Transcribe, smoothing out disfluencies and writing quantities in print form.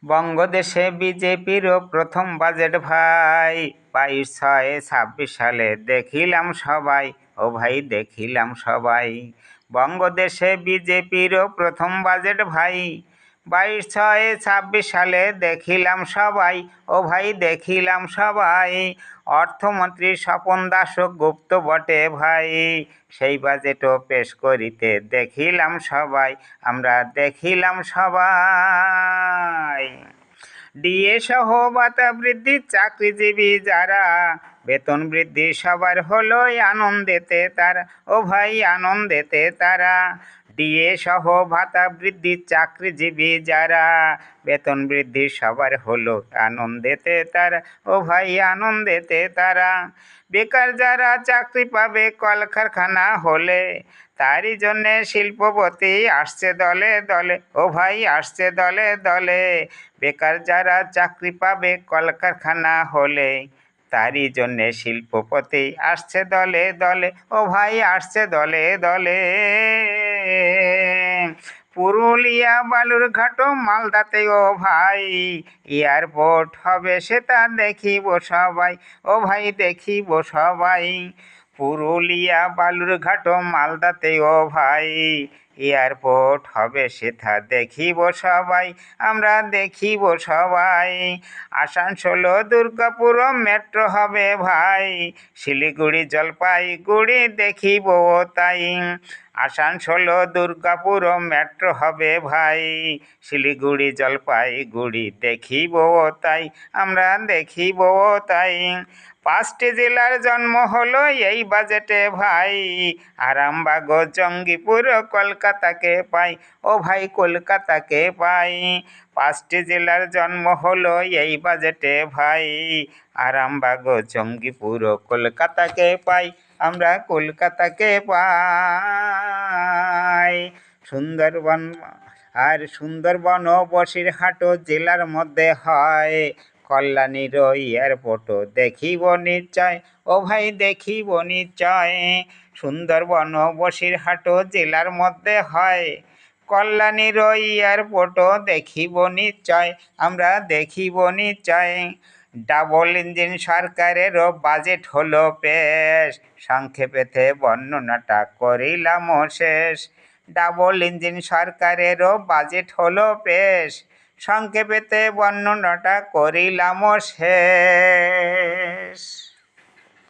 বঙ্গদেশে বিজেপিরও প্রথম বাজেট ভাই, 22/6/26 সালে দেখিলাম সবাই, ও ভাই দেখিলাম সবাই। বঙ্গদেশে বিজেপিরও প্রথম বাজেট ভাই, 22/6/26 সালে দেখিলাম সবাই, ও ভাই দেখিলাম সবাই। অর্থমন্ত্রী স্বপন দাশগুপ্ত বটে ভাই, সেই বাজেটও পেশ করিতে দেখিলাম সবাই, আমরা দেখিলাম সবাই। ডিএ সহ ভাতা বৃদ্ধি, চাকরিজীবী যারা বেতন বৃদ্ধি সবার হলো আনন্দেতে তারা, ও ভাই আনন্দেতে তারা। ডিএ সহ ভাতা বৃদ্ধি, চাকরিজীবী যারা বেতন বৃদ্ধি সবার হলো আনন্দেতে তারা, ও ভাই আনন্দেতে তারা। বেকার যারা চাকরি পাবে কলকারখানা হলে, তারই জন্যে শিল্পপতি আসছে দলে দলে, ও ভাই আসছে দলে দলে। বেকার যারা চাকরি পাবে কলকারখানা হলে, তারই জন্যে শিল্পপতি আসছে দলে দলে, ও ভাই আসছে দলে দলে। পুরুলিয়া বালুরঘাট মালদাতে ও ভাই, এয়ারপোর্ট হবে সেটা দেখিব সবাই, ও ভাই দেখিব সবাই। পুরুলিয়া বালুরঘাট মালদাতে ও ভাই, এয়ারপোর্ট হবে সেটা দেখিব সবাই, আমরা দেখিব সবাই। আসানসোল দুর্গাপুর মেট্রো হবে ভাই, শিলিগুড়ি জলপাইগুড়ি দেখিব তাই। আসানসোল দুর্গাপুর মেট্রো হবে ভাই, শিলিগুড়ি জলপাইগুড়ি দেখিব তাই, আমরা দেখিব তাই। 5টি জেলার জন্ম হলো এই বাজেটে ভাই, আরামবাগ জঙ্গিপুর কলকাতাকে পাই, ও ভাই কলকাতাকে পাই। 5টি জেলার জন্ম হলো এই বাজেটে ভাই, আরামবাগ জঙ্গিপুর কলকাতাকে পাই, আমরা কলকাতাকে পাই। সুন্দরবন আর সুন্দরবন ও বসিরহাট জেলার মধ্যে হয়, কল্যাণীর এয়ারপোর্ট দেখিব নিশ্চয়, ও ভাই দেখিব নিশ্চয়। সুন্দরবন ও বসিরহাট জেলার মধ্যে হয়, কল্যাণীর এয়ারপোর্ট দেখিব নিশ্চয়, আমরা দেখিব নিশ্চয়। ডাবল ইঞ্জিন সরকারেরও বাজেট হলো পেশ, সংক্ষেপেতে বর্ণনাটা করিলাম শেষ। ডাবল ইঞ্জিন সরকারেরও বাজেট হলো পেশ, সংক্ষেপেতে বর্ণনাটা করিলাম শেষ।